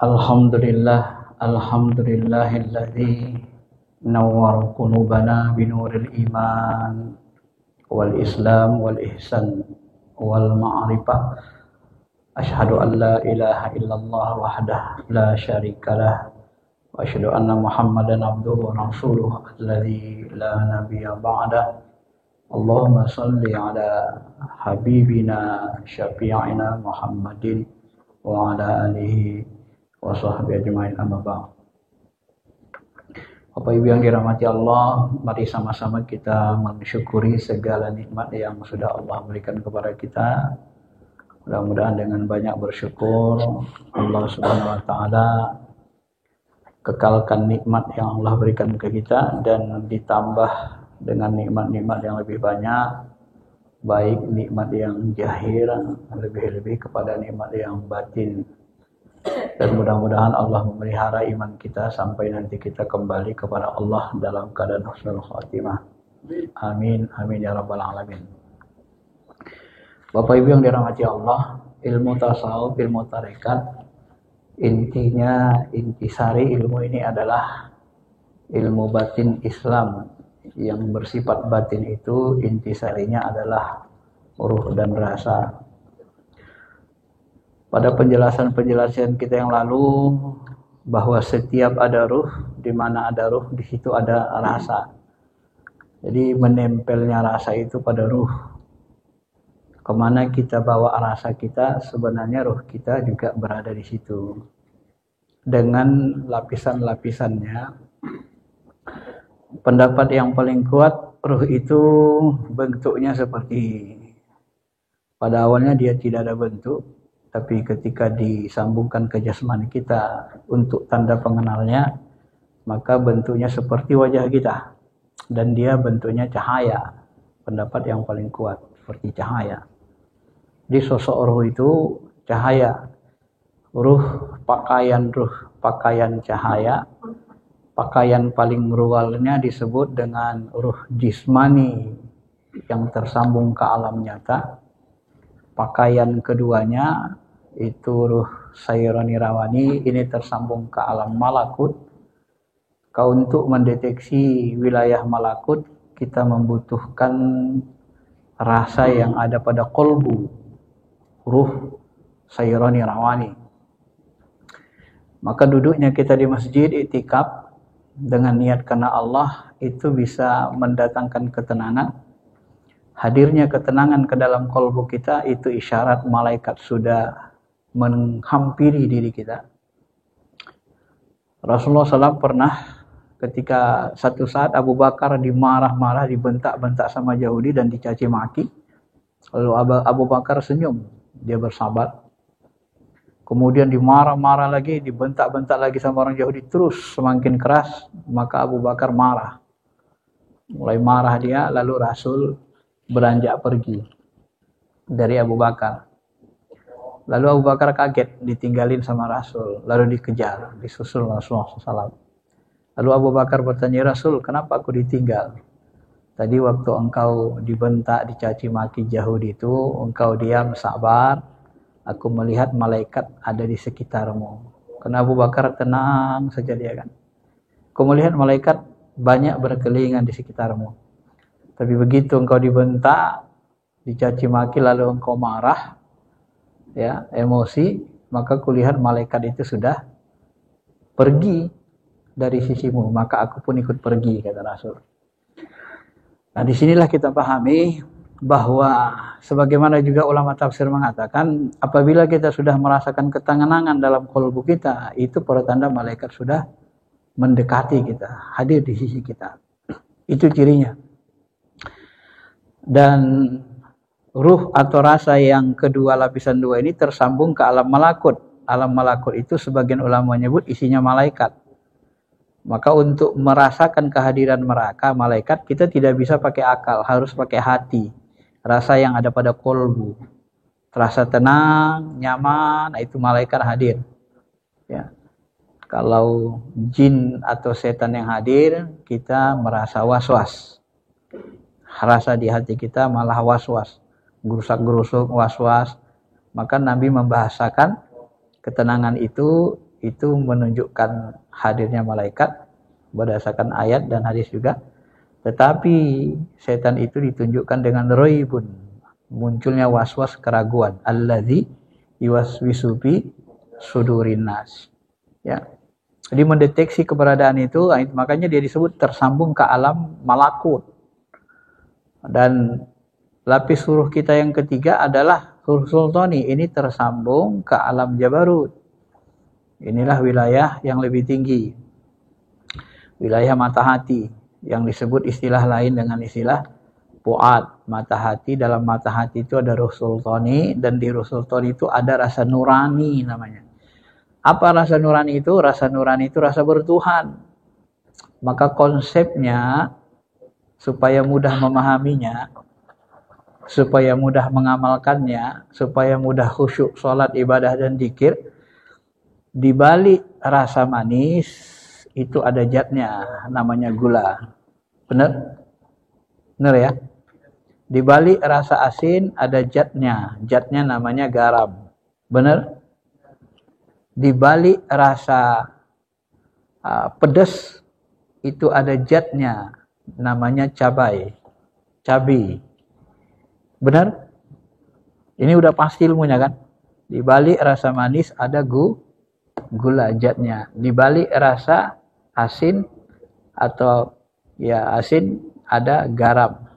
Alhamdulillahilladzi nawwara qulubana binuril iman wal islam wal ihsan wal ma'rifah. Asyhadu an la ilaha illallah wahdahu la syarikalah wa asyhadu anna Muhammadan abduhu wa rasuluhu alladzi la nabiyya ba'dah. Allahumma shalli ala habibina syafi'ina Muhammadin wa ala alihi wa sahbihi ajma'in, amma ba'd. Bapak Ibu yang dirahmati Allah, mari sama-sama kita mensyukuri segala nikmat yang sudah Allah berikan kepada kita. Mudah-mudahan dengan banyak bersyukur, Allah Subhanahu wa taala kekalkan nikmat yang Allah berikan ke kita dan ditambah dengan nikmat-nikmat yang lebih banyak, baik nikmat yang zahir, lebih-lebih kepada nikmat yang batin. Dan mudah-mudahan Allah memelihara iman kita sampai nanti kita kembali kepada Allah dalam keadaan husnul khatimah. Amin, amin ya rabbal alamin. Bapak Ibu yang dirahmati Allah, ilmu tasawuf, ilmu tarekat, intinya, intisari ilmu ini adalah ilmu batin Islam. Yang bersifat batin itu intisarinya adalah ruh dan rasa. Pada penjelasan-penjelasan kita yang lalu, bahwa setiap ada ruh, di mana ada ruh, di situ ada rasa. Jadi menempelnya rasa itu pada ruh. Kemana kita bawa rasa kita, sebenarnya ruh kita juga berada di situ. Dengan lapisan-lapisannya. Pendapat yang paling kuat, ruh itu bentuknya seperti, pada awalnya dia tidak ada bentuk, tapi ketika disambungkan ke jasmani kita untuk tanda pengenalnya, maka bentuknya seperti wajah kita, dan dia bentuknya cahaya. Pendapat yang paling kuat, seperti cahaya. Di sosok ruh itu cahaya. Ruh, pakaian cahaya. Pakaian paling rualnya disebut dengan ruh jismani yang tersambung ke alam nyata. Pakaian keduanya itu ruh sayrani rawani, ini tersambung ke alam malakut. Untuk mendeteksi wilayah malakut, kita membutuhkan rasa yang ada pada kolbu, ruh sayrani rawani. Maka duduknya kita di masjid iktikaf dengan niat karena Allah itu bisa mendatangkan ketenangan. Hadirnya ketenangan ke dalam kolbu kita itu isyarat malaikat sudah menghampiri diri kita. Rasulullah SAW pernah ketika satu saat Abu Bakar dimarah-marah, dibentak-bentak sama Yahudi dan dicaci maki. Lalu Abu Bakar senyum, dia bersabar. Kemudian dimarah-marah lagi, dibentak-bentak lagi sama orang Yahudi, terus semakin keras, maka Abu Bakar marah. Mulai marah dia, lalu Rasul beranjak pergi dari Abu Bakar. Lalu Abu Bakar kaget, ditinggalin sama Rasul, lalu dikejar, disusul Rasulullah SAW. Lalu Abu Bakar bertanya, Rasul, kenapa aku ditinggal? Tadi waktu engkau dibentak, dicaci maki Yahudi itu, engkau diam, sabar. Aku melihat malaikat ada di sekitarmu. Karena Abu Bakar tenang saja dia kan. Aku melihat malaikat banyak berkelilingan di sekitarmu. Tapi begitu engkau dibentak, dicaci maki, lalu engkau marah, ya, emosi, maka kulihat malaikat itu sudah pergi dari sisimu. Maka aku pun ikut pergi, kata Rasul. Nah, disinilah kita pahami bahwa sebagaimana juga ulama tafsir mengatakan, apabila kita sudah merasakan ketenangan dalam kolbu kita, itu pertanda malaikat sudah mendekati kita, hadir di sisi kita. Itu cirinya. Dan ruh atau rasa yang kedua, lapisan dua ini tersambung ke alam malakut. Alam malakut itu sebagian ulama menyebut isinya malaikat. Maka untuk merasakan kehadiran malaikat, kita tidak bisa pakai akal, harus pakai hati. Rasa yang ada pada kolbu, terasa tenang, nyaman, itu malaikat hadir. Ya. Kalau jin atau setan yang hadir, kita merasa was-was. Rasa di hati kita malah was-was, gerusak-gerusuk, was-was. Maka Nabi membahasakan ketenangan itu menunjukkan hadirnya malaikat berdasarkan ayat dan hadis juga. Tetapi setan itu ditunjukkan dengan raibun, munculnya waswas, keraguan, allazi yuwaswisu fi sudurin nas. Ya. Jadi mendeteksi keberadaan itu, makanya dia disebut tersambung ke alam malakut. Dan lapis huruf kita yang ketiga adalah huruf sultani, ini tersambung ke alam jabarut. Inilah wilayah yang lebih tinggi, wilayah mata hati, yang disebut istilah lain dengan istilah fuad. Mata hati, dalam mata hati itu ada ruh sultani, dan di ruh sultani itu ada rasa nurani namanya. Apa rasa nurani itu? Rasa nurani itu rasa bertuhan. Maka konsepnya supaya mudah memahaminya, supaya mudah mengamalkannya, supaya mudah khusyuk sholat, ibadah dan zikir, di balik rasa manis itu ada zatnya, namanya gula. Benar? Benar ya? Di balik rasa asin ada zatnya namanya garam. Benar? Di balik rasa pedas itu ada zatnya, namanya cabai. Benar? Ini udah pasti ilmunya kan? Di balik rasa manis ada gula, zatnya. Di balik rasa asin atau ya asin ada garam,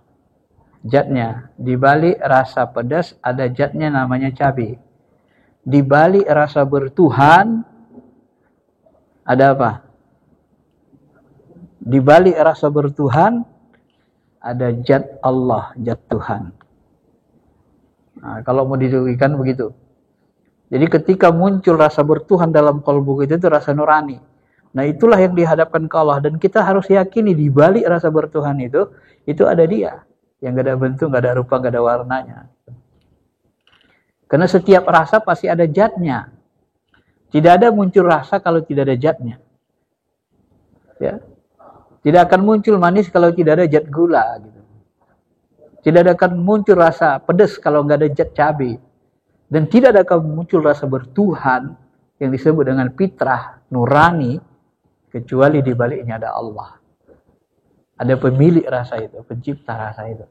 zatnya. Di balik rasa pedas ada zatnya namanya cabai. Di balik rasa bertuhan ada apa? Di balik rasa bertuhan ada zat Allah, zat Tuhan. Nah, kalau mau didudukan begitu. Jadi ketika muncul rasa bertuhan dalam kalbu itu rasa nurani. Nah itulah yang dihadapkan ke Allah. Dan kita harus yakini di balik rasa bertuhan itu ada dia. Yang gak ada bentuk, gak ada rupa, gak ada warnanya. Karena setiap rasa pasti ada zatnya. Tidak ada muncul rasa kalau tidak ada zatnya. Ya. Tidak akan muncul manis kalau tidak ada zat gula. Gitu. Tidak akan muncul rasa pedas kalau nggak ada zat cabai. Dan tidak akan muncul rasa bertuhan yang disebut dengan fitrah, nurani, kecuali di baliknya ada Allah. Ada pemilik rasa itu, pencipta rasa itu.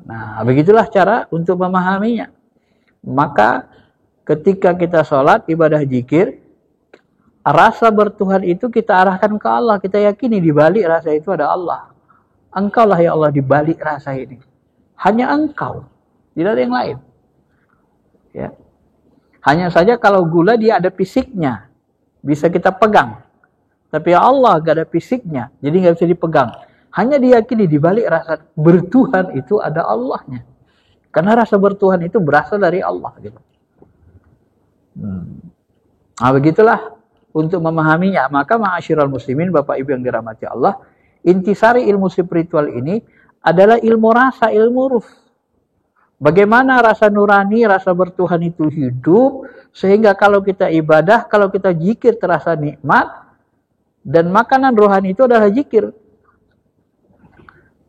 Nah, begitulah cara untuk memahaminya. Maka ketika kita sholat, ibadah zikir, rasa bertuhan itu kita arahkan ke Allah. Kita yakini di balik rasa itu ada Allah. Engkaulah ya Allah di balik rasa ini. Hanya Engkau, tidak ada yang lain. Ya. Hanya saja kalau gula dia ada fisiknya, bisa kita pegang. Tapi Allah gak ada fisiknya, jadi nggak bisa dipegang. Hanya diyakini di balik rasa bertuhan itu ada Allahnya. Karena rasa bertuhan itu berasal dari Allah. Gitu. Nah begitulah untuk memahaminya. Maka ma'asyiral muslimin, Bapak Ibu yang dirahmati Allah, intisari ilmu spiritual ini adalah ilmu rasa, ilmu ruh. Bagaimana rasa nurani, rasa bertuhan itu hidup, sehingga kalau kita ibadah, kalau kita zikir terasa nikmat, dan makanan rohani itu adalah zikir.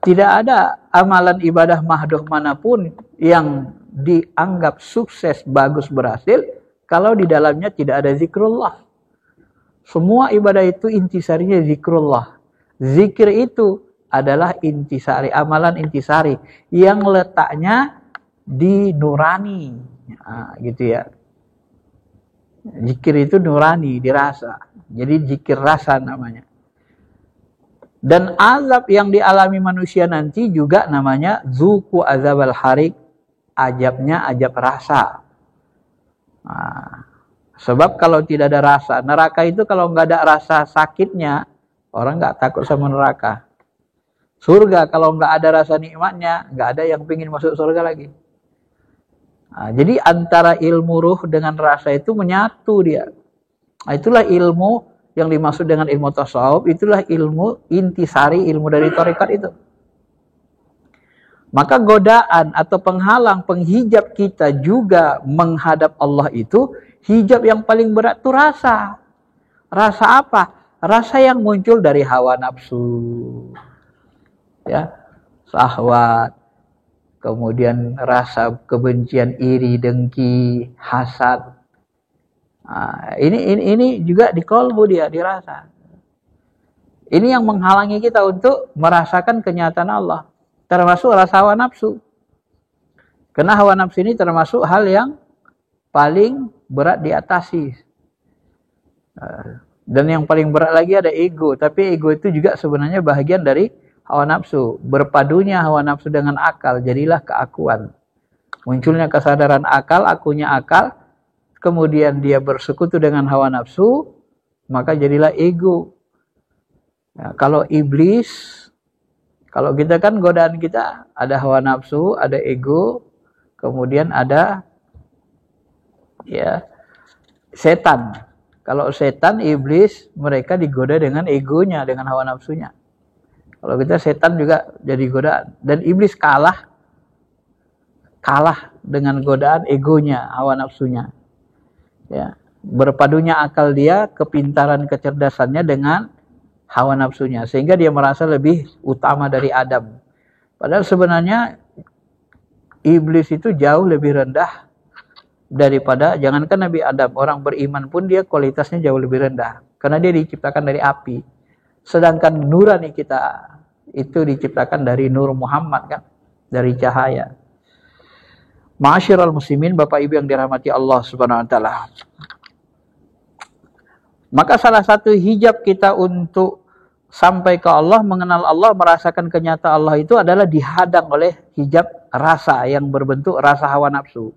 Tidak ada amalan ibadah mahdoh manapun yang dianggap sukses, bagus, berhasil, kalau di dalamnya tidak ada zikrullah. Semua ibadah itu intisarinya zikrullah. Zikir itu adalah intisari, amalan intisari, yang letaknya di nurani, nah, gitu ya. Zikir itu nurani, dirasa. Jadi zikir rasa namanya. Dan azab yang dialami manusia nanti juga namanya zuku azab al-harik, azabnya azab rasa. Nah, sebab kalau tidak ada rasa, neraka itu kalau nggak ada rasa sakitnya, orang nggak takut sama neraka. Surga kalau nggak ada rasa nikmatnya, nggak ada yang pingin masuk surga lagi. Nah, jadi antara ilmu ruh dengan rasa itu menyatu dia. Nah, itulah ilmu yang dimaksud dengan ilmu tasawuf, itulah ilmu intisari, ilmu dari tarekat itu. Maka godaan atau penghalang, penghijab kita juga menghadap Allah itu, hijab yang paling berat itu rasa. Rasa apa? Rasa yang muncul dari hawa nafsu. Ya, syahwat. Kemudian rasa kebencian, iri, dengki, hasad. Ini juga di kolbu dia dirasa. Ini yang menghalangi kita untuk merasakan kenyataan Allah, termasuk rasa hawa nafsu. Karena hawa nafsu ini termasuk hal yang paling berat diatasi. Dan yang paling berat lagi ada ego, tapi ego itu juga sebenarnya bahagian dari hawa nafsu. Berpadunya hawa nafsu dengan akal, jadilah keakuan. Munculnya kesadaran akal, akunya akal, kemudian dia bersekutu dengan hawa nafsu, maka jadilah ego. Kalau iblis, kalau kita kan godaan kita ada hawa nafsu, ada ego, kemudian ada setan. Kalau setan, iblis, mereka digoda dengan egonya, dengan hawa nafsunya. Kalau kita setan juga jadi godaan. Dan iblis kalah dengan godaan egonya, hawa nafsunya. Ya, berpadunya akal dia, kepintaran, kecerdasannya dengan hawa nafsunya, sehingga dia merasa lebih utama dari Adam. Padahal sebenarnya iblis itu jauh lebih rendah daripada, jangankan Nabi Adam, orang beriman pun dia kualitasnya jauh lebih rendah, karena dia diciptakan dari api. Sedangkan nurani kita itu diciptakan dari nur Muhammad, kan, dari cahaya. Ma'asyiral muslimin, Bapak Ibu yang dirahmati Allah Subhanahu wa taala. Maka salah satu hijab kita untuk sampai ke Allah, mengenal Allah, merasakan kenyataan Allah itu adalah dihadang oleh hijab rasa yang berbentuk rasa hawa nafsu.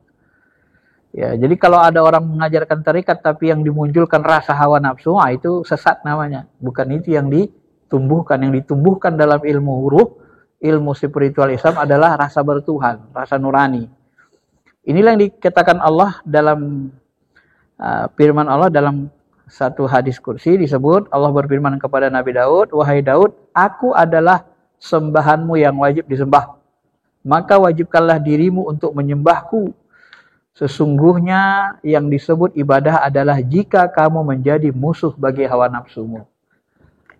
Ya, jadi kalau ada orang mengajarkan tarikat tapi yang dimunculkan rasa hawa nafsu, itu sesat namanya. Bukan itu yang ditumbuhkan. Yang ditumbuhkan dalam ilmu ruh, ilmu spiritual Islam adalah rasa bertuhan, rasa nurani. Inilah yang dikatakan Allah dalam firman Allah dalam satu hadis kursi, disebut Allah berfirman kepada Nabi Daud, "Wahai Daud, aku adalah sembahanmu yang wajib disembah. Maka wajibkanlah dirimu untuk menyembahku. Sesungguhnya yang disebut ibadah adalah jika kamu menjadi musuh bagi hawa nafsumu."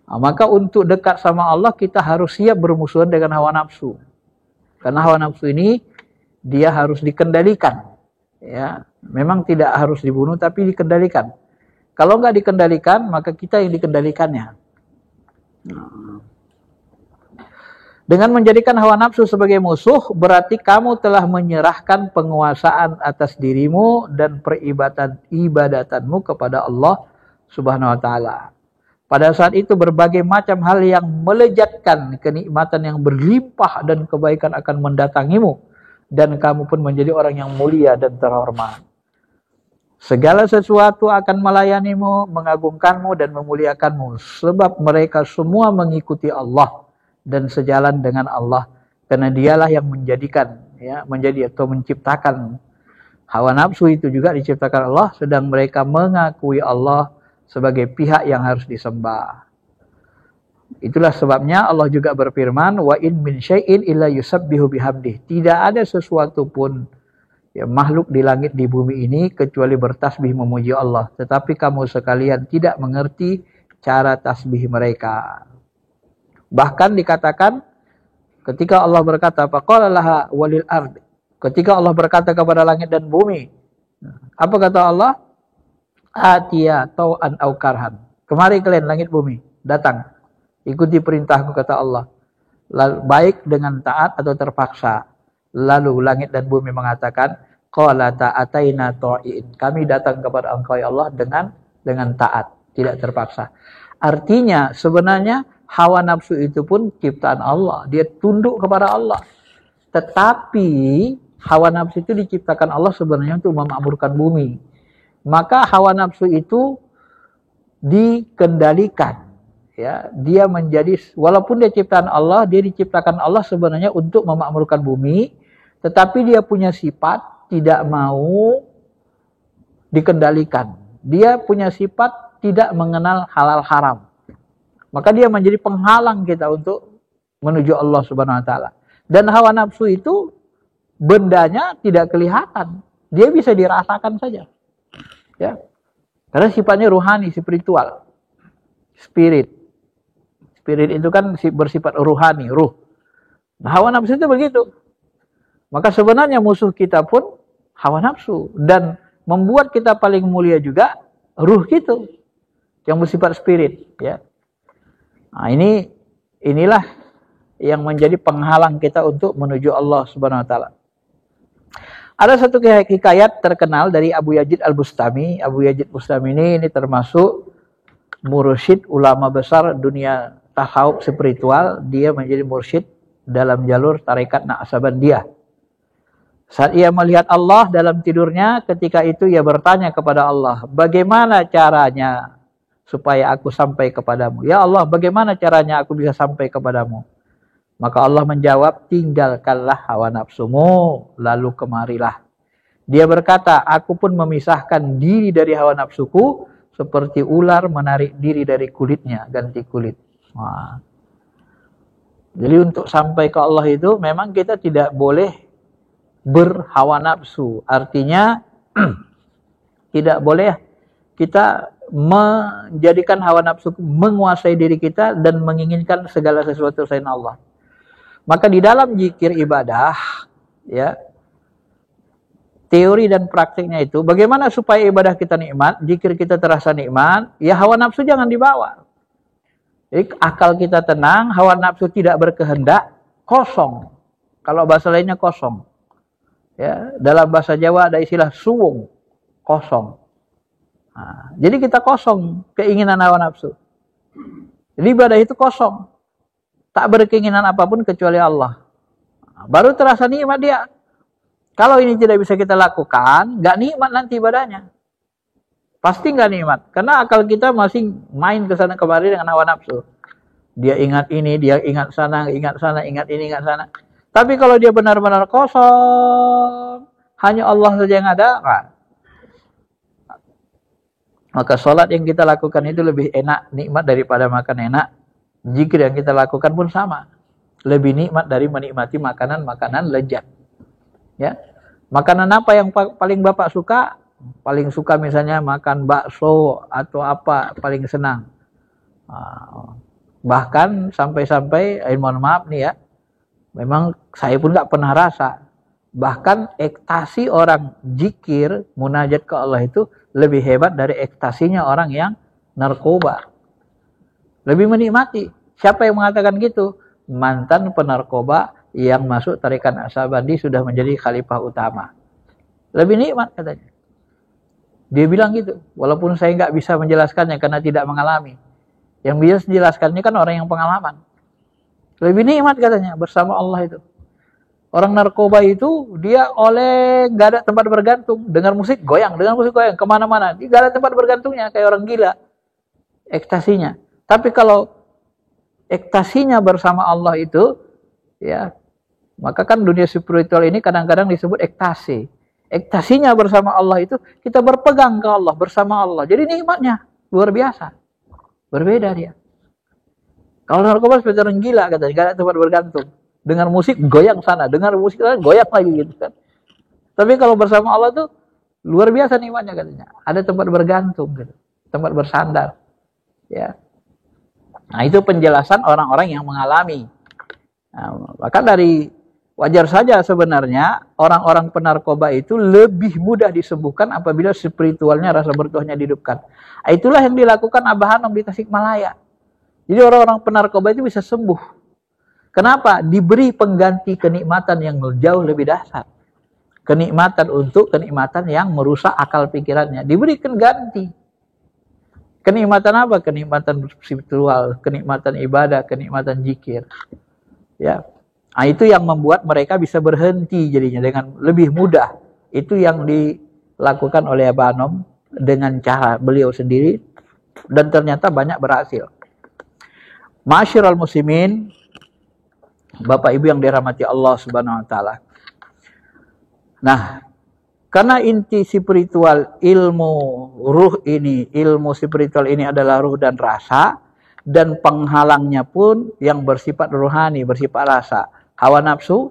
Maka untuk dekat sama Allah kita harus siap bermusuhan dengan hawa nafsu. Karena hawa nafsu ini dia harus dikendalikan. Ya, memang tidak harus dibunuh tapi dikendalikan. Kalau nggak dikendalikan, maka kita yang dikendalikannya. Dengan menjadikan hawa nafsu sebagai musuh, berarti kamu telah menyerahkan penguasaan atas dirimu dan peribadatanmu kepada Allah Subhanahu wa taala. Pada saat itu berbagai macam hal yang melejatkan, kenikmatan yang berlimpah dan kebaikan akan mendatangimu, dan kamu pun menjadi orang yang mulia dan terhormat. Segala sesuatu akan melayanimu, mengagungkanmu dan memuliakanmu, sebab mereka semua mengikuti Allah dan sejalan dengan Allah, karena dialah yang menjadikan, menjadi atau menciptakan. Hawa nafsu itu juga diciptakan Allah, sedang mereka mengakui Allah sebagai pihak yang harus disembah. Itulah sebabnya Allah juga berfirman, "Wa in min syai'in illa yusabbihu bihamdih." Tidak ada sesuatu pun makhluk di langit di bumi ini kecuali bertasbih memuji Allah, tetapi kamu sekalian tidak mengerti cara tasbih mereka. Bahkan dikatakan ketika Allah berkata, "Faqala laha walil ard." Ketika Allah berkata kepada langit dan bumi, apa kata Allah? "Atiya tau'an au karhan." Kemari kalian langit bumi, datang. Ikuti perintahku, kata Allah. Baik dengan taat atau terpaksa. Lalu langit dan bumi mengatakan, "Qala ta'ataina ta'in." Kami datang kepada Engkau ya Allah dengan taat, tidak terpaksa. Artinya sebenarnya hawa nafsu itu pun ciptaan Allah, dia tunduk kepada Allah. Tetapi hawa nafsu itu diciptakan Allah sebenarnya untuk memakmurkan bumi. Maka hawa nafsu itu dikendalikan. Ya, dia menjadi, walaupun dia ciptaan Allah, dia diciptakan Allah sebenarnya untuk memakmurkan bumi, tetapi dia punya sifat tidak mau dikendalikan. Dia punya sifat tidak mengenal halal haram. Maka dia menjadi penghalang kita untuk menuju Allah Subhanahu wa taala. Dan hawa nafsu itu bendanya tidak kelihatan. Dia bisa dirasakan saja. Ya. Karena sifatnya ruhani, spiritual. Spirit itu kan bersifat ruhani, ruh. Nah, hawa nafsu itu begitu. Maka sebenarnya musuh kita pun hawa nafsu. Dan membuat kita paling mulia juga ruh gitu yang bersifat spirit, ya. Nah, inilah yang menjadi penghalang kita untuk menuju Allah Subhanahu wa taala. Ada satu hikayat terkenal dari Abu Yazid Al-Bustami. Abu Yazid Bustami ini termasuk mursyid ulama besar dunia tasawuf spiritual. Dia menjadi mursyid dalam jalur tarekat Naqsabandiyah. Saat ia melihat Allah dalam tidurnya, ketika itu ia bertanya kepada Allah, bagaimana caranya supaya aku sampai kepadamu? Ya Allah, bagaimana caranya aku bisa sampai kepadamu? Maka Allah menjawab, tinggalkanlah hawa nafsumu, lalu kemarilah. Dia berkata, aku pun memisahkan diri dari hawa nafsuku, seperti ular menarik diri dari kulitnya, ganti kulit. Wah. Jadi untuk sampai ke Allah itu, memang kita tidak boleh berhawa nafsu. Artinya tidak boleh kita menjadikan hawa nafsu menguasai diri kita dan menginginkan segala sesuatu selain Allah. Maka di dalam zikir ibadah, ya, teori dan praktiknya itu bagaimana supaya ibadah kita nikmat, zikir kita terasa nikmat, ya hawa nafsu jangan dibawa. Jadi akal kita tenang, hawa nafsu tidak berkehendak, kosong. Kalau bahasa lainnya kosong. Ya, dalam bahasa Jawa ada istilah suwung, kosong. Nah, jadi kita kosong keinginan hawa nafsu. Jadi ibadah itu kosong. Tak berkeinginan apapun kecuali Allah. Nah, baru terasa nikmat dia. Kalau ini tidak bisa kita lakukan, nggak nikmat nanti ibadahnya. Pasti nggak nikmat. Karena akal kita masih main ke sana kemari dengan hawa nafsu. Dia ingat ini, dia ingat sana, ingat ini, ingat sana. Tapi kalau dia benar-benar kosong, hanya Allah saja yang ada, maka sholat yang kita lakukan itu lebih enak, nikmat daripada makan enak. Zikir yang kita lakukan pun sama. Lebih nikmat dari menikmati makanan-makanan lezat. Ya. Makanan apa yang paling Bapak suka? Paling suka misalnya makan bakso atau apa, paling senang. Bahkan sampai-sampai, mohon maaf nih ya, memang saya pun nggak pernah rasa. Bahkan ekstasi orang zikir, munajat ke Allah itu lebih hebat dari ekstasinya orang yang narkoba. Lebih menikmati. Siapa yang mengatakan gitu? Mantan penarkoba yang masuk tarekat Naqsabandi sudah menjadi khalifah utama. Lebih nikmat katanya. Dia bilang gitu. Walaupun saya nggak bisa menjelaskannya karena tidak mengalami. Yang bisa menjelaskannya kan orang yang pengalaman. Lebih nikmat katanya bersama Allah itu. Orang narkoba itu dia nggak ada tempat bergantung. Dengar musik goyang, kemana-mana. Dia nggak ada tempat bergantungnya kayak orang gila. Ekstasinya. Tapi kalau ekstasinya bersama Allah itu, ya, maka kan dunia spiritual ini kadang-kadang disebut ekstasi. Ekstasinya bersama Allah itu kita berpegang ke Allah bersama Allah. Jadi nikmatnya luar biasa. Berbeda dia. Kalau narkoba seperti orang gila katanya, gak ada tempat bergantung. Dengar musik goyang sana, dengar musik sana goyang lagi gitu kan. Tapi kalau bersama Allah tuh luar biasa nikmatnya katanya. Ada tempat bergantung gitu, tempat bersandar. Ya. Nah, itu penjelasan orang-orang yang mengalami. Nah, bahkan dari wajar saja sebenarnya orang-orang penarkoba itu lebih mudah disembuhkan apabila spiritualnya, rasa bertuahnya dihidupkan. Nah, itulah yang dilakukan Abah Hanom di Tasikmalaya. Jadi orang-orang penarkoba itu bisa sembuh. Kenapa? Diberi pengganti kenikmatan yang jauh lebih dahsyat. Kenikmatan yang merusak akal pikirannya. Diberikan ganti. Kenikmatan apa? Kenikmatan spiritual, kenikmatan ibadah, kenikmatan zikir. Ya. Nah, itu yang membuat mereka bisa berhenti jadinya dengan lebih mudah. Itu yang dilakukan oleh Abah Hanom dengan cara beliau sendiri dan ternyata banyak berhasil. Ma'asyiral muslimin, Bapak Ibu yang dirahmati Allah Subhanahu wa taala. Nah, karena inti spiritual ilmu ruh ini, ilmu spiritual ini adalah ruh dan rasa, dan penghalangnya pun yang bersifat rohani, bersifat rasa. Hawa nafsu,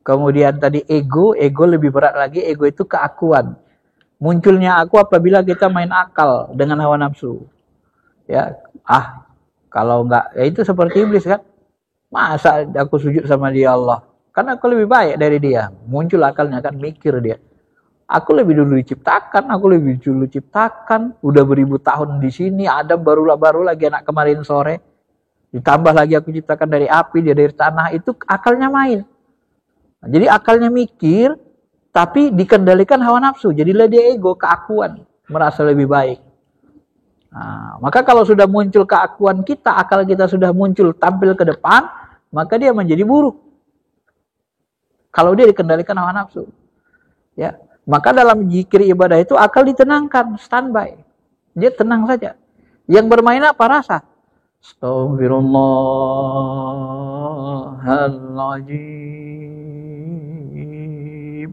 kemudian tadi ego lebih berat lagi, ego itu keakuan. Munculnya aku apabila kita main akal dengan hawa nafsu. Ya, kalau enggak, ya itu seperti iblis kan. Masa aku sujud sama dia Allah? Karena aku lebih baik dari dia. Muncul akalnya kan, mikir dia. Aku lebih dulu diciptakan, udah beribu tahun di sini, Adam baru lagi anak kemarin sore. Ditambah lagi aku ciptakan dari api, dia dari tanah, itu akalnya main. Jadi akalnya mikir, tapi dikendalikan hawa nafsu. Jadilah dia ego, keakuan, merasa lebih baik. Nah, maka kalau sudah muncul keakuan kita, akal kita sudah muncul tampil ke depan, maka dia menjadi buruk. Kalau dia dikendalikan hawa nafsu. Ya. Maka dalam zikir ibadah itu akal ditenangkan, standby. Dia tenang saja. Yang bermain apa? Rasa. Astaghfirullahaladzim.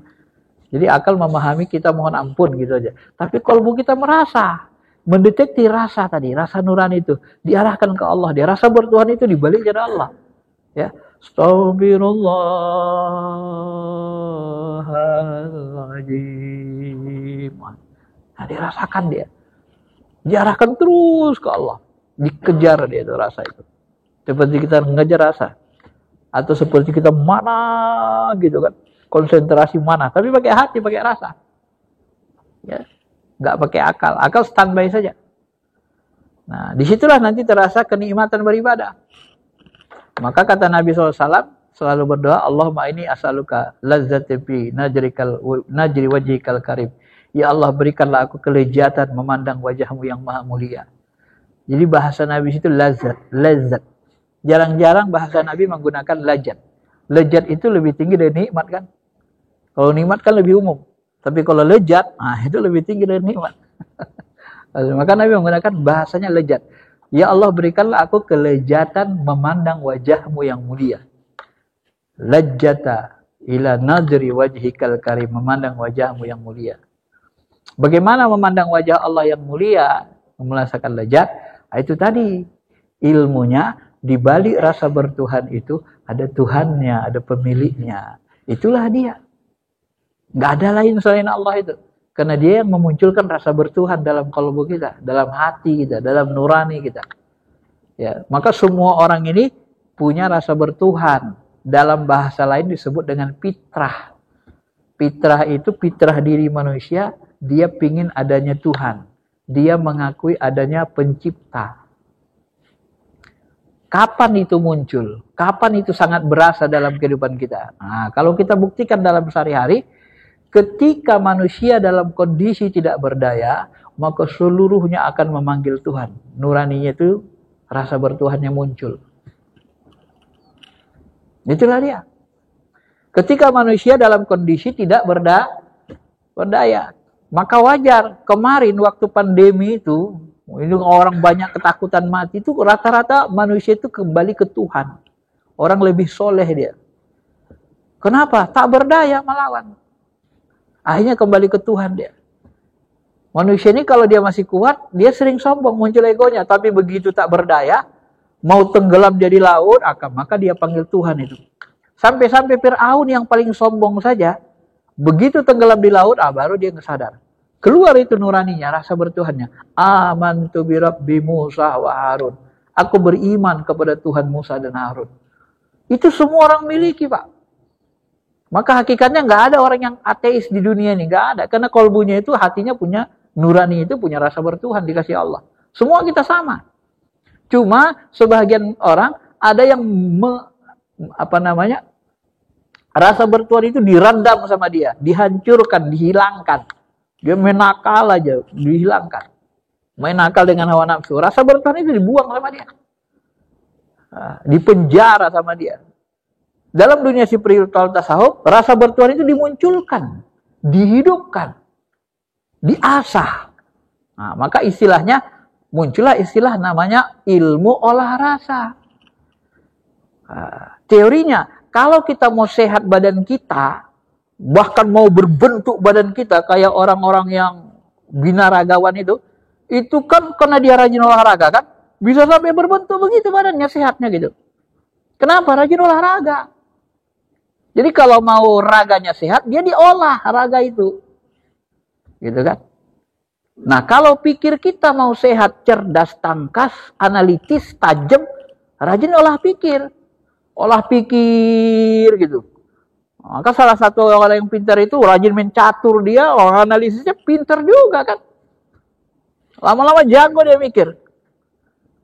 Jadi akal memahami kita mohon ampun gitu aja. Tapi kalbu kita merasa, mendeteksi rasa tadi, rasa nurani itu diarahkan ke Allah. Dia rasa bertuhan itu dibalik dari Allah. Ya. Astaghfirullahaladzim. Nah, dirasakan dia. Diarahkan terus ke Allah. Dikejar dia itu rasa itu. Seperti kita mengejar rasa. Atau seperti kita mana gitu kan. Konsentrasi mana. Tapi pakai hati, pakai rasa. Ya. Nggak pakai akal. Akal standby saja. Nah, disitulah nanti terasa kenikmatan beribadah. Maka kata Nabi SAW selalu berdoa, Allahumma ini as'aluka lazzati fi najri wajhikal karim. Ya Allah, berikanlah aku kelezatan memandang wajahmu yang maha mulia. Jadi bahasa Nabi itu lazat. Jarang-jarang bahasa Nabi menggunakan lajat. Lejat itu lebih tinggi dari nikmat kan? Kalau nikmat kan lebih umum. Tapi kalau lejat, itu lebih tinggi dari nikmat. Maka Nabi menggunakan bahasanya lejat. Ya Allah, berikanlah aku kelezatan memandang wajahmu yang mulia. Lajjata ila nadri wajhikal karim, memandang wajahmu yang mulia. Bagaimana memandang wajah Allah yang mulia, merasakan lezat? Itu tadi ilmunya, di balik rasa bertuhan itu ada Tuhannya, ada pemiliknya. Itulah dia. Nggak ada lain selain Allah itu. Karena dia yang memunculkan rasa bertuhan dalam kalbu kita, dalam hati kita, dalam nurani kita. Ya, maka semua orang ini punya rasa bertuhan. Dalam bahasa lain disebut dengan fitrah. Fitrah itu fitrah diri manusia, dia pingin adanya Tuhan. Dia mengakui adanya pencipta. Kapan itu muncul? Kapan itu sangat berasa dalam kehidupan kita? Nah, kalau kita buktikan dalam sehari-hari, ketika manusia dalam kondisi tidak berdaya, maka seluruhnya akan memanggil Tuhan. Nuraninya itu rasa bertuhannya muncul. Itulah dia. Ketika manusia dalam kondisi tidak berdaya, maka wajar. Kemarin waktu pandemi itu, ini orang banyak ketakutan mati, itu rata-rata manusia itu kembali ke Tuhan. Orang lebih soleh dia. Kenapa? Tak berdaya melawan. Akhirnya kembali ke Tuhan dia. Manusia ini kalau dia masih kuat, dia sering sombong, muncul egonya. Tapi begitu tak berdaya, mau tenggelam jadi laut, maka dia panggil Tuhan itu. Sampai-sampai Fir'aun yang paling sombong saja, begitu tenggelam di laut, baru dia sadar. Keluar itu nuraninya, rasa bertuhannya. Amantu bi Rabbi Musa wa Harun. Aku beriman kepada Tuhan Musa dan Harun. Itu semua orang miliki, Pak. Maka hakikatnya nggak ada orang yang ateis di dunia ini, nggak ada. Karena kolbunya itu, hatinya punya nurani itu, punya rasa bertuhan dikasih Allah. Semua kita sama. Cuma sebagian orang ada yang rasa bertuhan itu direndam sama dia, dihancurkan, dihilangkan. Dia main nakal aja, dihilangkan. Main nakal dengan hawa nafsu. Rasa bertuhan itu dibuang sama dia. Dipenjara sama dia. Dalam dunia spiritual tasawuf, rasa bertuhan itu dimunculkan, dihidupkan, diasah. Nah, maka istilahnya, muncullah istilah namanya ilmu olah rasa. Teorinya, kalau kita mau sehat badan kita, bahkan mau berbentuk badan kita kayak orang-orang yang binaragawan itu kan karena dia rajin olahraga kan, bisa sampai berbentuk begitu badannya, sehatnya gitu. Kenapa? Rajin olahraga. Jadi kalau mau raganya sehat, dia diolah raga itu. Gitu kan? Nah, kalau pikir kita mau sehat, cerdas, tangkas, analitis, tajam, rajin olah pikir. Olah pikir gitu. Maka salah satu orang yang pintar itu rajin main catur dia, orang analisisnya pintar juga kan. Lama-lama jago dia mikir.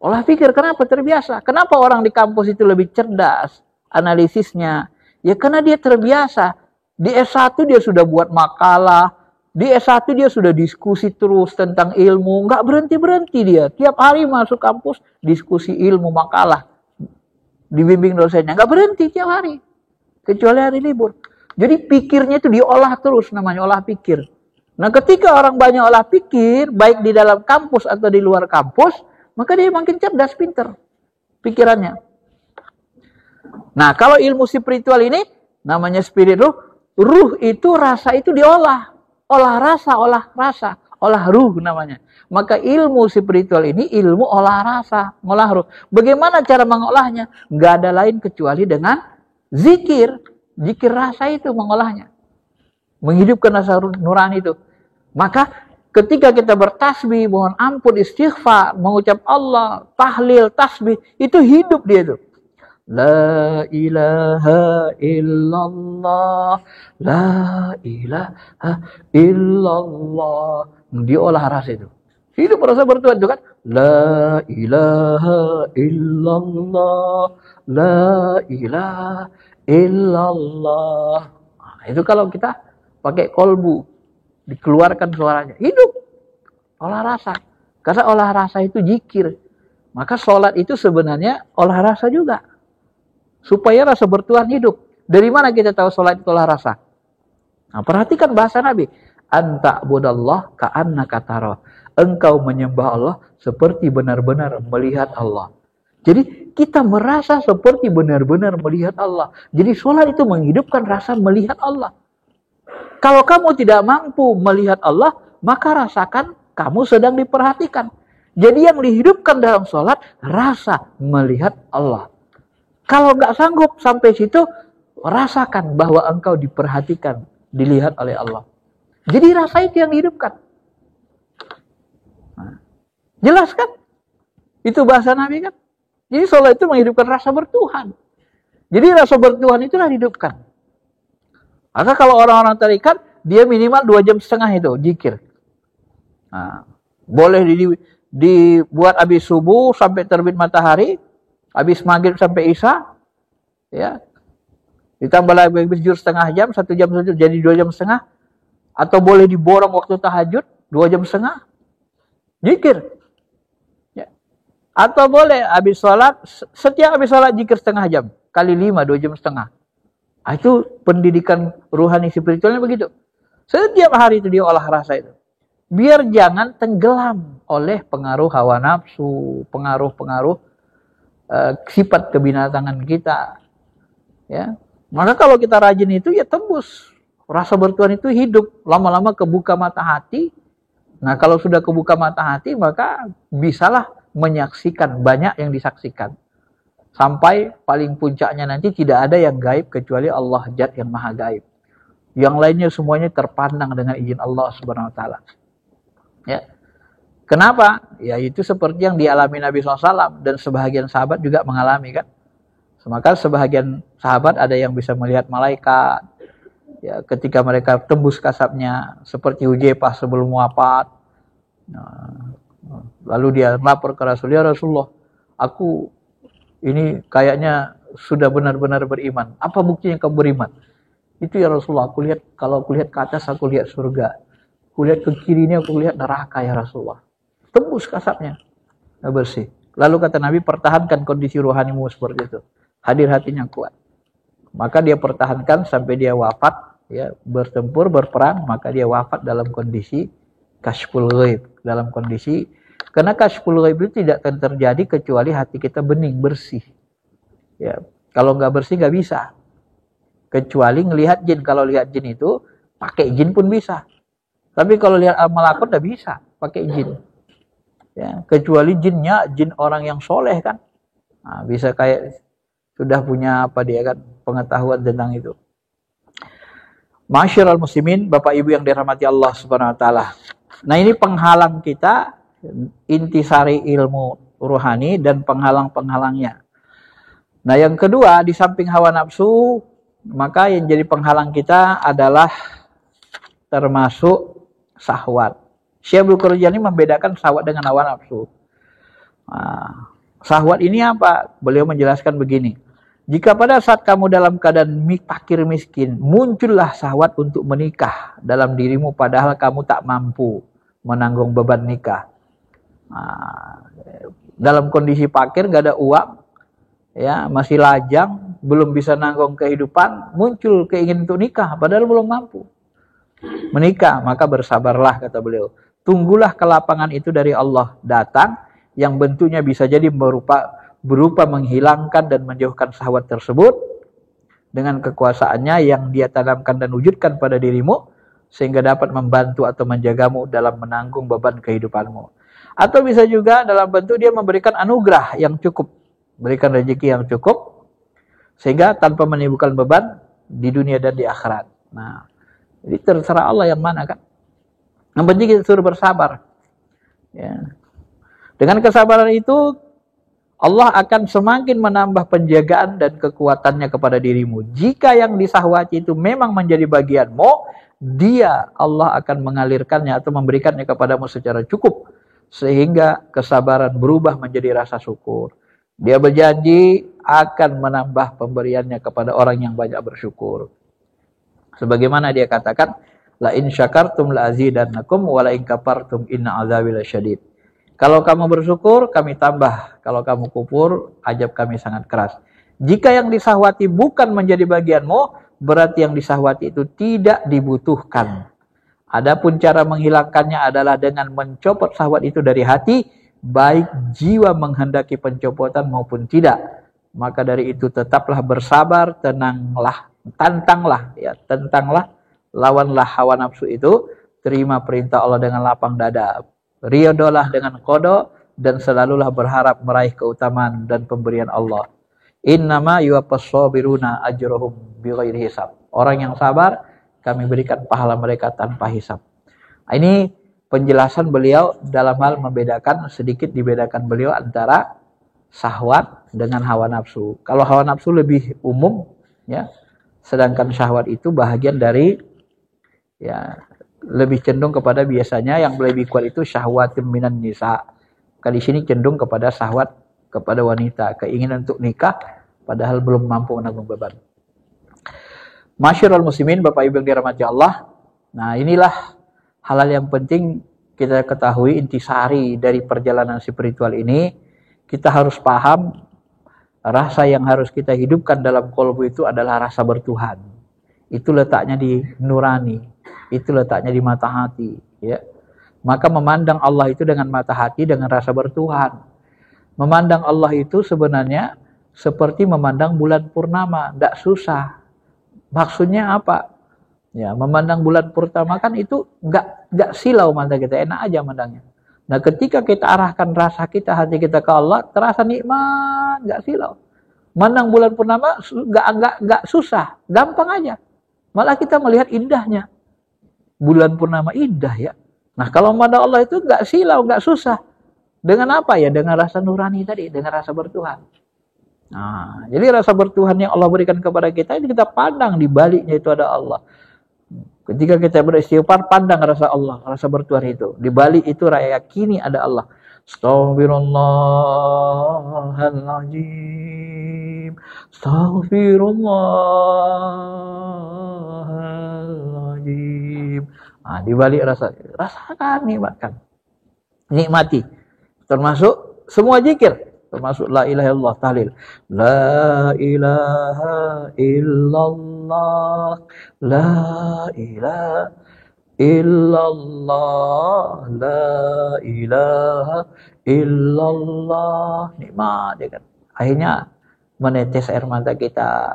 Olah pikir, kenapa terbiasa? Kenapa orang di kampus itu lebih cerdas analisisnya? Ya karena dia terbiasa. Di S1 dia sudah buat makalah, di S1 dia sudah diskusi terus tentang ilmu, nggak berhenti-berhenti dia. Tiap hari masuk kampus, diskusi ilmu, makalah. Dibimbing dosennya, nggak berhenti tiap hari. Kecuali hari libur. Jadi pikirnya itu diolah terus, namanya olah pikir. Nah ketika orang banyak olah pikir, baik di dalam kampus atau di luar kampus, maka dia makin cerdas, pintar pikirannya. Nah kalau ilmu spiritual ini, namanya spirit ruh, ruh itu rasa itu diolah. Olah rasa, olah ruh namanya. Maka ilmu spiritual ini ilmu olah rasa, olah ruh. Bagaimana cara mengolahnya? Nggak ada lain kecuali dengan zikir. Zikir rasa itu mengolahnya. Menghidupkan rasa nurani itu. Maka ketika kita bertasbih, mohon ampun, istighfar, mengucap Allah, tahlil, tasbih, itu hidup dia itu. La ilaha illallah, la ilaha illallah. Diolah rasa itu. Hidup rasa bertuhan itu kan. La ilaha illallah, la ilaha illallah. Nah, itu kalau kita pakai kolbu, dikeluarkan suaranya, hidup. Olah rasa. Karena olah rasa itu zikir. Maka sholat itu sebenarnya olah rasa juga. Supaya rasa bertuhan hidup. Dari mana kita tahu sholat itu olah rasa? Nah, perhatikan bahasa Nabi. Anta budallah ka'annaka tara. Engkau menyembah Allah seperti benar-benar melihat Allah. Jadi kita merasa seperti benar-benar melihat Allah. Jadi sholat itu menghidupkan rasa melihat Allah. Kalau kamu tidak mampu melihat Allah, maka rasakan kamu sedang diperhatikan. Jadi yang dihidupkan dalam sholat, rasa melihat Allah. Kalau nggak sanggup sampai situ, rasakan bahwa engkau diperhatikan, dilihat oleh Allah. Jadi rasa itu yang dihidupkan. Nah, jelas kan? Itu bahasa Nabi kan? Jadi sholat itu menghidupkan rasa bertuhan. Jadi rasa bertuhan itulah dihidupkan. Maka kalau orang-orang tarikat, dia minimal 2,5 jam itu, zikir. Nah, boleh dibuat habis subuh sampai terbit matahari, habis maghrib sampai isya, ya. Ditambah lagi habis zuhur 1/2 jam, 1 jam jadi 2,5 jam. Atau boleh diborong waktu tahajud 2,5 jam. Zikir. Ya. Atau boleh habis sholat, setiap habis sholat zikir 1/2 jam. Kali 5, 2,5 jam. Nah, itu pendidikan ruhani spiritualnya begitu. Setiap hari itu dia olah rasa itu. Biar jangan tenggelam oleh pengaruh hawa nafsu, pengaruh-pengaruh sifat kebinatangan kita. Ya. Maka kalau kita rajin itu ya tembus. Rasa bertuhan itu hidup. Lama-lama kebuka mata hati. Nah kalau sudah kebuka mata hati maka bisalah menyaksikan. Banyak yang disaksikan. Sampai paling puncaknya nanti tidak ada yang gaib kecuali Allah Zat yang maha gaib. Yang lainnya semuanya terpandang dengan izin Allah Subhanahu wa taala. Ya. Kenapa? Ya itu seperti yang dialami Nabi SAW dan sebahagian sahabat juga mengalami kan. Maka sebahagian sahabat ada yang bisa melihat malaikat. Ya, ketika mereka tembus kasabnya seperti Hujaifah sebelum wafat. Nah, lalu dia lapor ke Rasulullah, ya Rasulullah, aku ini kayaknya sudah benar-benar beriman. Apa buktinya kamu beriman? Itu ya Rasulullah, aku lihat, kalau aku lihat ke atas aku lihat surga. Aku lihat ke kiri ini aku lihat neraka ya Rasulullah. Tembus kasabnya. Bersih. Lalu kata Nabi, pertahankan kondisi rohanimu seperti itu. Hadir hatinya kuat. Maka dia pertahankan sampai dia wafat, ya, bertempur, berperang, maka dia wafat dalam kondisi kasyful ghaib, dalam kondisi karena kasyful ghaib itu tidak akan terjadi kecuali hati kita bening, bersih. Ya, kalau nggak bersih nggak bisa. Kecuali ngelihat jin. Kalau lihat jin itu pakai jin pun bisa. Tapi kalau lihat malakut nggak bisa pakai jin. Ya, kecuali jinnya jin orang yang soleh kan. Nah, bisa kayak sudah punya apa dia kan pengetahuan tentang itu. Masyiral muslimin, Bapak Ibu yang dirahmati Allah Subhanahu wa taala. Nah, ini penghalang kita, intisari ilmu ruhani dan penghalang-penghalangnya. Nah, yang kedua, di samping hawa nafsu, maka yang jadi penghalang kita adalah termasuk syahwat. Syekh Al-Qurjani membedakan syahwat dengan hawa nafsu. Nah, syahwat ini apa? Beliau menjelaskan begini. Jika pada saat kamu dalam keadaan fakir miskin, muncullah syahwat untuk menikah dalam dirimu padahal kamu tak mampu menanggung beban nikah. Nah, dalam kondisi fakir, gak ada uang, ya masih lajang, belum bisa nanggung kehidupan, muncul keinginan untuk nikah padahal belum mampu menikah, maka bersabarlah, kata beliau. Tunggulah kelapangan itu dari Allah datang, yang bentuknya bisa jadi berupa menghilangkan dan menjauhkan syahwat tersebut dengan kekuasaannya yang dia tanamkan dan wujudkan pada dirimu, sehingga dapat membantu atau menjagamu dalam menanggung beban kehidupanmu. Atau bisa juga dalam bentuk dia memberikan anugerah yang cukup, berikan rezeki yang cukup, sehingga tanpa menimbulkan beban di dunia dan di akhirat. Nah, jadi terserah Allah yang mana kan. Yang penting kita suruh bersabar. Ya. Dengan kesabaran itu Allah akan semakin menambah penjagaan dan kekuatannya kepada dirimu. Jika yang disahwati itu memang menjadi bagianmu, dia Allah akan mengalirkannya atau memberikannya kepadamu secara cukup, sehingga kesabaran berubah menjadi rasa syukur. Dia berjanji akan menambah pemberiannya kepada orang yang banyak bersyukur. Sebagaimana dia katakan, la in syakartum la azidannakum wa la in kafartum inna azabi lasyadid. Kalau kamu bersyukur, kami tambah. Kalau kamu kufur, azab kami sangat keras. Jika yang disahwati bukan menjadi bagianmu, berarti yang disahwati itu tidak dibutuhkan. Adapun cara menghilangkannya adalah dengan mencopot syahwat itu dari hati, baik jiwa menghendaki pencopotan maupun tidak. Maka dari itu tetaplah bersabar, tenanglah, tantanglah, lawanlah hawa nafsu itu, terima perintah Allah dengan lapang dada. Riadolah dengan qada dan selalulah berharap meraih keutamaan dan pemberian Allah. Innama yuwaffas sabiruna ajrahum bighairi hisab. Orang yang sabar kami berikan pahala mereka tanpa hisab. Ini penjelasan beliau dalam hal membedakan, sedikit dibedakan beliau antara syahwat dengan hawa nafsu. Kalau hawa nafsu lebih umum, ya, sedangkan syahwat itu bahagian dari, ya, lebih cenderung kepada biasanya yang lebih kuat itu syahwatum minan nisa. Kali sini cenderung kepada syahwat kepada wanita, keinginan untuk nikah padahal belum mampu menanggung beban. Masyarul muslimin, Bapak Ibu yang dirahmati Allah. Nah, inilah hal-hal yang penting kita ketahui, intisari dari perjalanan spiritual ini. Kita harus paham rasa yang harus kita hidupkan dalam qalbu itu adalah rasa bertuhan. Itu letaknya di nurani. Itu letaknya di mata hati, ya. Maka memandang Allah itu dengan mata hati, dengan rasa bertuhan. Memandang Allah itu sebenarnya seperti memandang bulan purnama, tidak susah. Maksudnya apa? Ya, memandang bulan purnama kan itu enggak silau mata kita, enak aja mandangnya. Nah, ketika kita arahkan rasa kita, hati kita ke Allah, terasa nikmat, enggak silau. Mandang bulan purnama enggak susah, gampang aja. Malah kita melihat indahnya. Bulan purnama indah, ya. Nah, kalau memandang Allah itu enggak silau, enggak susah. Dengan apa ya? Dengan rasa nurani tadi, dengan rasa bertuhan. Nah, jadi rasa bertuhan yang Allah berikan kepada kita, ini kita pandang di baliknya itu ada Allah. Ketika kita beristighfar, pandang rasa Allah, rasa bertuhan itu. Di balik itu yakini ada Allah. Astaghfirullahaladzim. Astaghfirullahaladzim. Nah, di balik rasakan, nikmatkan. Nikmati. Termasuk semua zikir, termasuk la ilaha illallah, tahlil. La ilaha illallah, la ilaha illallah, la ilaha illallah. Nikmat, ya kan? Akhirnya menetes air mata kita.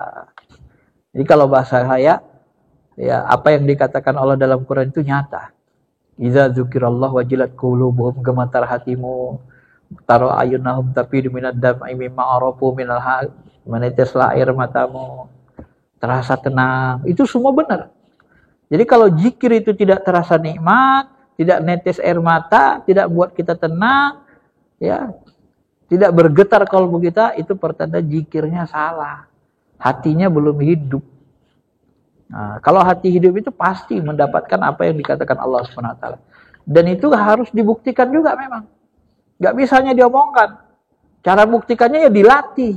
Jadi kalau bahasa saya, ya, apa yang dikatakan Allah dalam Quran itu nyata. Iza dzukirallah wajilat qulubuhum, gemetar hatimu, taro ayunahum tafidu minad dam'i mimma arafu minal haq, meneteslah air matamu, terasa tenang. Itu semua benar. Jadi kalau zikir itu tidak terasa nikmat, tidak netes air mata, tidak buat kita tenang, ya, tidak bergetar kalbu kita, itu pertanda zikirnya salah. Hatinya belum hidup. Nah, kalau hati hidup itu pasti mendapatkan apa yang dikatakan Allah Subhanahu wa taala. Dan itu harus dibuktikan juga memang. Gak bisa hanya diomongkan. Cara buktikannya ya dilatih.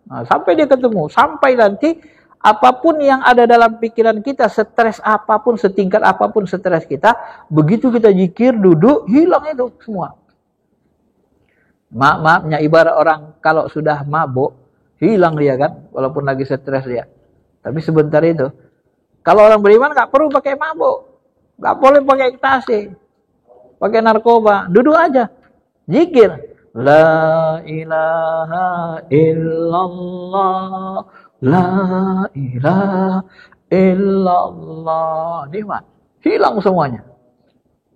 Nah, sampai dia ketemu, sampai nanti apapun yang ada dalam pikiran kita, stres apapun, setingkat apapun stres kita, begitu kita zikir, duduk, hilang itu semua. Maafnya ibarat orang kalau sudah mabuk, hilang dia kan, walaupun lagi stres dia. Tapi sebentar itu. Kalau orang beriman nggak perlu pakai mabuk, nggak boleh pakai ekstasi, pakai narkoba, duduk aja, zikir, la ilaha illallah, la ilaha illallah, nikmat, hilang semuanya.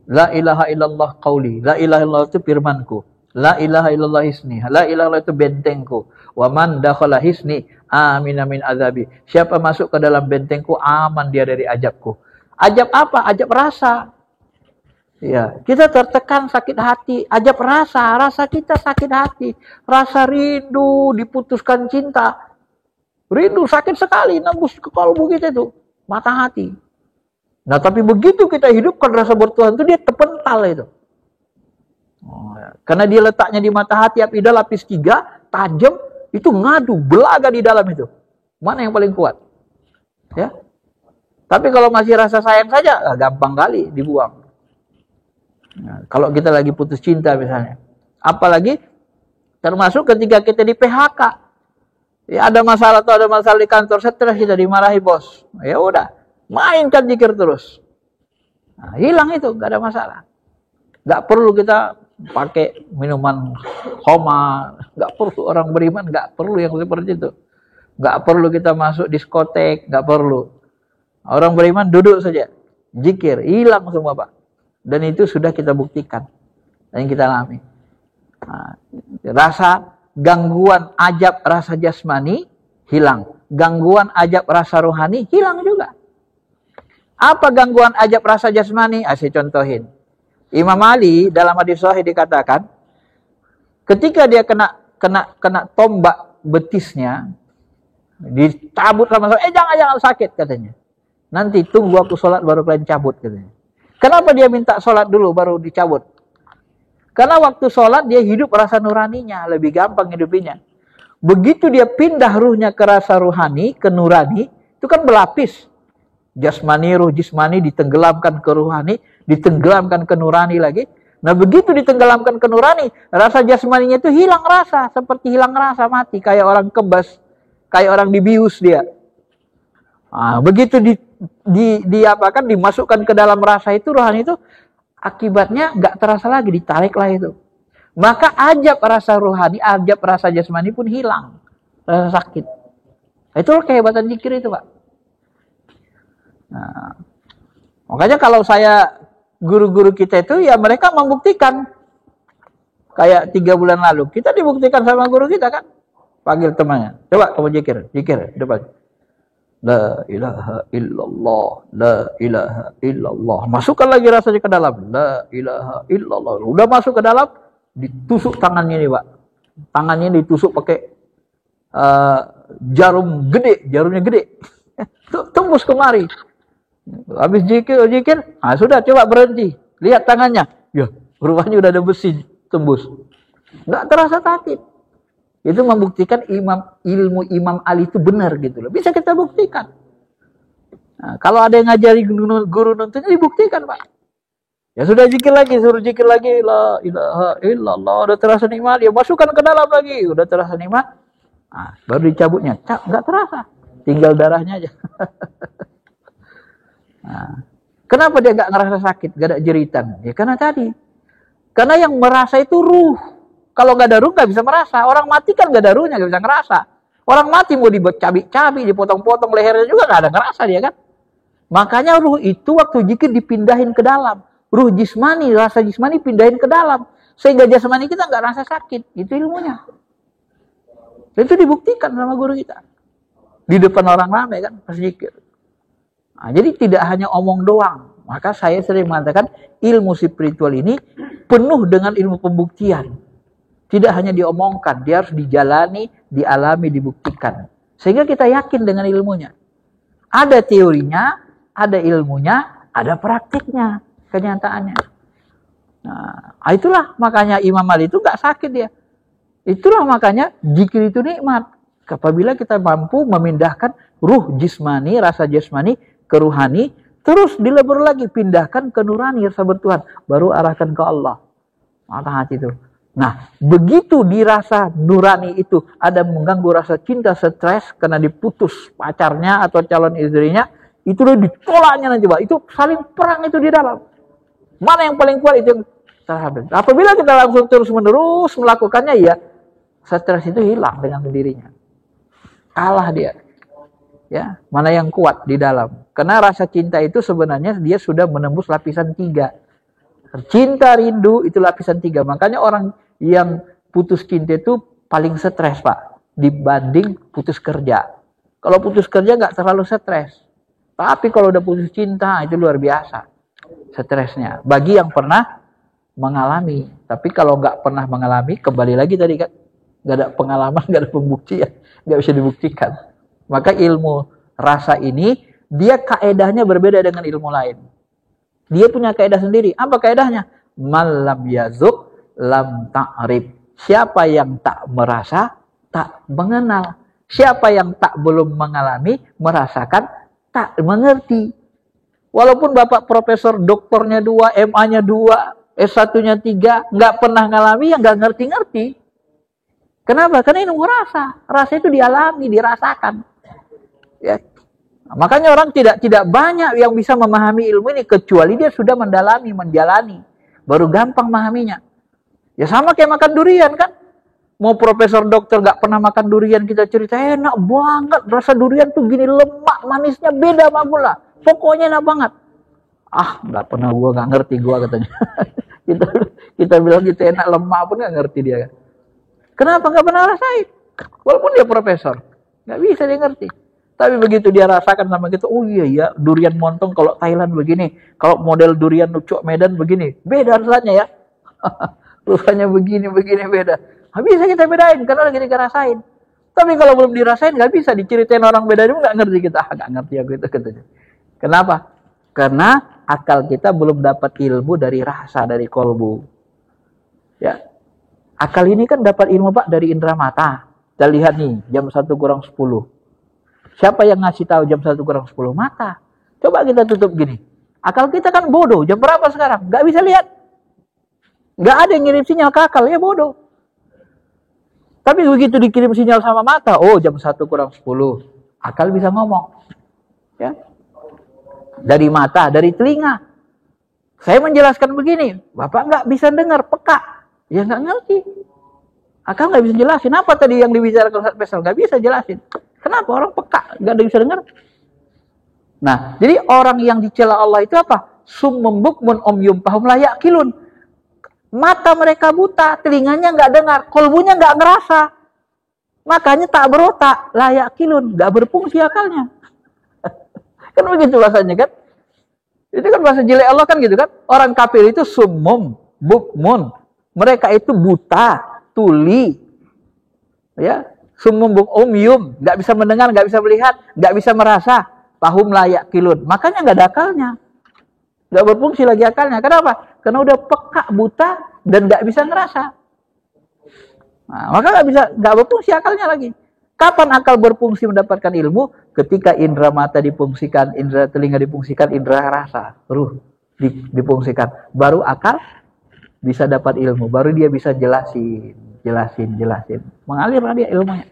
La ilaha illallah qauli, la ilaha illallah itu firmanku, la ilaha illallah hisni, la ilaha illallah itu bentengku. Wa man dakhala hisni amin min azabi. Siapa masuk ke dalam bentengku aman dia dari azabku. Azab apa? Azab rasa. Ya, kita tertekan sakit hati, azab rasa kita sakit hati, rasa rindu, diputuskan cinta. Rindu sakit sekali nembus ke kalbu kita itu, mata hati. Nah, tapi begitu kita hidupkan rasa bertuhan itu dia terpental itu. Karena dia letaknya di mata hati, apidah lapis 3, tajam, itu ngadu, belaga di dalam itu. Mana yang paling kuat? Ya. Tapi kalau masih rasa sayang saja, gampang kali dibuang. Nah, kalau kita lagi putus cinta misalnya. Apalagi termasuk ketika kita di PHK. Ya, ada masalah atau ada masalah di kantor, stres kita dimarahi bos. Ya udah, mainkan zikir terus. Nah, hilang itu, gak ada masalah. Gak perlu kita pakai minuman koma, nggak perlu orang beriman, nggak perlu yang seperti itu, nggak perlu kita masuk diskotek, nggak perlu. Orang beriman duduk saja, zikir, hilang semua Pak. Dan itu sudah kita buktikan dan kita alami. Nah, rasa gangguan ajab rasa jasmani hilang, gangguan ajab rasa rohani hilang juga. Apa gangguan ajab rasa jasmani? Saya contohin. Imam Ali dalam hadis sahih dikatakan, ketika dia kena tombak betisnya, dicabut sama sahabat, jangan sakit katanya. Nanti tunggu aku sholat baru kalian cabut katanya. Kenapa dia minta sholat dulu baru dicabut? Karena waktu sholat dia hidup rasa nuraninya, lebih gampang hidupinnya. Begitu dia pindah ruhnya ke rasa ruhani, ke nurani, itu kan berlapis. Jasmani, ruh jismani ditenggelamkan ke ruhani, ditenggelamkan ke nurani lagi. Nah begitu ditenggelamkan ke nurani, rasa jasmaninya itu hilang rasa, seperti hilang rasa, mati, kayak orang kebas, kayak orang dibius dia. Nah, begitu diapakan, dimasukkan ke dalam rasa itu, rohani itu, akibatnya nggak terasa lagi, ditariklah itu. Maka ajab rasa rohani, ajab rasa jasmani pun hilang, rasa sakit. Itulah kehebatan zikir itu Pak. Nah, makanya kalau saya guru-guru kita itu ya mereka membuktikan. Kayak 3 bulan lalu kita dibuktikan sama guru kita kan, panggil temannya, coba kamu zikir depan, la ilaha illallah, la ilaha illallah, masukkan lagi rasanya ke dalam, la ilaha illallah, udah masuk ke dalam, ditusuk tangannya nih Pak, tangannya ditusuk pakai jarumnya gede tembus kemari. Habis zikir, nah sudah coba berhenti, lihat tangannya, ya rupanya udah ada besi tembus, nggak terasa sakit. Itu membuktikan ilmu Imam Ali itu benar gitu loh, bisa kita buktikan. Nah, kalau ada yang ngajari guru nuntunnya dibuktikan Pak. Ya sudah zikir lagi, suruh zikir lagi, la ilaha illallah, udah terasa nikmat, ya masukkan ke dalam lagi, udah terasa nikmat, nah, baru dicabutnya, nggak terasa, tinggal darahnya aja. Nah, kenapa dia nggak ngerasa sakit, nggak ada jeritan? Ya karena tadi, karena yang merasa itu ruh. Kalau nggak ada ruh nggak bisa merasa. Orang mati kan nggak ada ruhnya, nggak bisa ngerasa. Orang mati mau dicabik-cabik, dipotong-potong lehernya juga nggak ada ngerasa dia kan. Makanya ruh itu waktu zikir dipindahin ke dalam. Ruh jismani, rasa jismani pindahin ke dalam, sehingga jasmani kita nggak rasa sakit. Itu ilmunya. Itu dibuktikan sama guru kita di depan orang ramai kan pas zikir. Nah, jadi tidak hanya omong doang. Maka saya sering mengatakan ilmu spiritual ini penuh dengan ilmu pembuktian. Tidak hanya diomongkan, dia harus dijalani, dialami, dibuktikan. Sehingga kita yakin dengan ilmunya. Ada teorinya, ada ilmunya, ada praktiknya, kenyataannya. Nah, itulah makanya Imam Ali itu gak sakit dia. Itulah makanya zikir itu nikmat. Apabila kita mampu memindahkan ruh jismani, rasa jasmani ke ruhani, terus dilebur lagi, pindahkan ke nurani, rasa bertuhan, baru arahkan ke Allah. Mata hati itu. Nah, begitu dirasa nurani itu ada mengganggu rasa cinta, stres karena diputus pacarnya atau calon istrinya, itu udah ditolaknya nanti, Pak. Itu saling perang itu di dalam. Mana yang paling kuat itu yang terhadap. Apabila kita langsung terus-menerus melakukannya, ya stres itu hilang dengan sendirinya. Kalah dia. Ya, mana yang kuat di dalam. Karena rasa cinta itu sebenarnya dia sudah menembus lapisan 3. Cinta, rindu itu lapisan 3. Makanya orang yang putus cinta itu paling stres, Pak, dibanding putus kerja. Kalau putus kerja nggak terlalu stres. Tapi kalau udah putus cinta itu luar biasa stresnya. Bagi yang pernah mengalami. Tapi kalau nggak pernah mengalami, kembali lagi tadi kan, nggak ada pengalaman, nggak ada pembuktian, nggak bisa dibuktikan. Maka ilmu rasa ini dia kaedahnya berbeda dengan ilmu lain. Dia punya kaedah sendiri. Apa kaedahnya? Malam yazuk lam ta'rif. Siapa yang tak merasa, tak mengenal. Siapa yang tak belum mengalami, merasakan, tak mengerti. Walaupun bapak profesor, doktornya 2, MA-nya 2, S1-nya 3, nggak pernah ngalami, ya nggak ngerti-ngerti. Kenapa? Karena ilmu rasa. Rasa itu dialami, dirasakan. Ya. Makanya orang tidak banyak yang bisa memahami ilmu ini kecuali dia sudah mendalami, menjalani, baru gampang memahaminya. Ya sama kayak makan durian kan. Mau profesor dokter gak pernah makan durian, kita cerita enak banget, rasa durian tuh gini, lemak, manisnya beda sama gula. Pokoknya enak banget. Ah, gak pernah, gua gak ngerti gua katanya. kita bilang kita enak, lemak pun gak ngerti dia. Kenapa gak pernah rasain? Walaupun dia profesor, gak bisa dia ngerti. Tapi begitu dia rasakan sama kita, oh iya ya, durian montong kalau Thailand begini, kalau model durian Nucuk Medan begini, beda rasanya ya. Rasanya begini beda. Nggak bisa kita bedain karena lagi kita rasain. Tapi kalau belum dirasain nggak bisa diceritain orang beda itu nggak ngerti kita, nggak ngerti aku itu katanya. Kenapa? Karena akal kita belum dapat ilmu dari rasa, dari kolbu. Ya, akal ini kan dapat ilmu Pak dari indera mata. Kita lihat nih jam 1 kurang 10. Siapa yang ngasih tahu jam 1 kurang 10? Mata. Coba kita tutup gini. Akal kita kan bodoh. Jam berapa sekarang? Nggak bisa lihat. Nggak ada yang ngirim sinyal ke akal. Ya bodoh. Tapi begitu dikirim sinyal sama mata. Oh jam 1 kurang 10. Akal bisa ngomong. Ya. Dari mata, dari telinga. Saya menjelaskan begini. Bapak nggak bisa dengar. Peka. Ya nggak ngerti. Akal nggak bisa jelasin. Apa tadi yang dibicarakan Ustaz Faisal? Nggak bisa jelasin. Kenapa orang peka, gak ada yang bisa dengar? Nah, jadi orang yang dicela Allah itu apa? Summum bukmun umyum fahum la yaqilun. Mata mereka buta, telinganya gak dengar, kolbunya gak ngerasa. Makanya tak berotak, la yaqilun, gak berfungsi akalnya. Kan begitu bahasanya kan? Itu kan bahasa jelek Allah kan gitu kan? Orang kafir itu summum bukmun. Mereka itu buta, tuli. Ya. Sumumbung umyum, nggak bisa mendengar, nggak bisa melihat, nggak bisa merasa, pahum layak kilun. Makanya nggak ada akalnya, nggak berfungsi lagi akalnya. Kenapa? Karena udah peka, buta dan nggak bisa ngerasa. Nah, maka nggak berfungsi akalnya lagi. Kapan akal berfungsi mendapatkan ilmu? Ketika indera mata difungsikan, indera telinga difungsikan, indera rasa, ruh difungsikan. Baru akal bisa dapat ilmu, baru dia bisa jelasin. Mengalir dia ilmunya.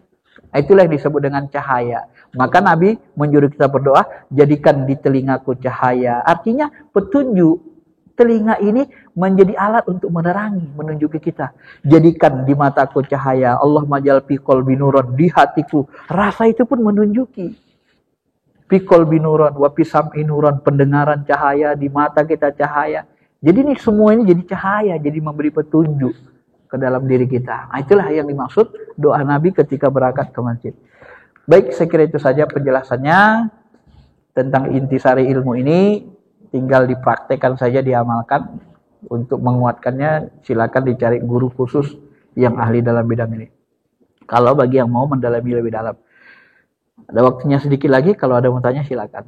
Itulah yang disebut dengan cahaya. Maka Nabi menyuruh kita berdoa, jadikan di telingaku cahaya. Artinya petunjuk. Telinga ini menjadi alat untuk menerangi, menunjuki kita. Jadikan di mataku cahaya. Allah majal fi qalbi nuron, di hatiku. Rasa itu pun menunjuki. Fi qalbi nuron, wa fi sam'i nuron, pendengaran cahaya, di mata kita cahaya. Jadi ini semua ini jadi cahaya, jadi memberi petunjuk ke dalam diri kita. Nah, itulah yang dimaksud doa Nabi ketika berangkat ke masjid. Baik, saya kira itu saja penjelasannya tentang intisari ilmu ini. Tinggal dipraktekkan saja, diamalkan. Untuk menguatkannya silakan dicari guru khusus yang ahli dalam bidang ini. Kalau bagi yang mau mendalami lebih dalam. Ada waktunya sedikit lagi, kalau ada mau tanya silakan.